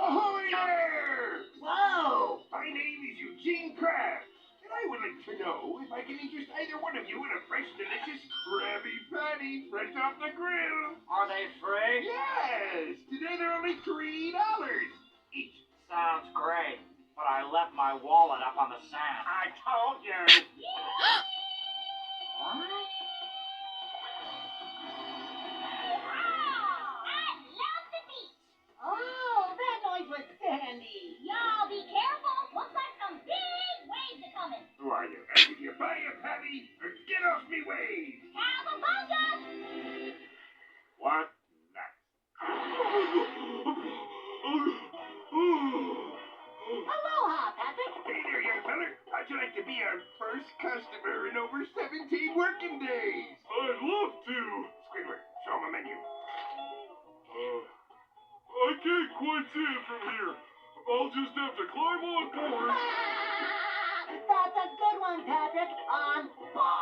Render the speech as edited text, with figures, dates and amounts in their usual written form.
Ahoy there! Whoa! My name is Eugene Krabs, and I would like to know if I can interest either one of you in a fresh, delicious Krabby Patty fresh off the grill. Are they free? Yes! Today they're only $3 each. Sounds great, but I left my wallet up on the sand. I told you. What? Oh, that noise was Sandy. Y'all be careful. Looks like some big waves are coming. Who are you? Either you buy a patty or get off me way. Cowabunga! What next? Aloha, Patrick. Hey there, young feller. How'd you like to be our first customer in over 17 working days? I'd love to. Squidward, show him a menu. I can't quite see it from here. I'll just have to climb on board. That's a good one, Patrick. On board.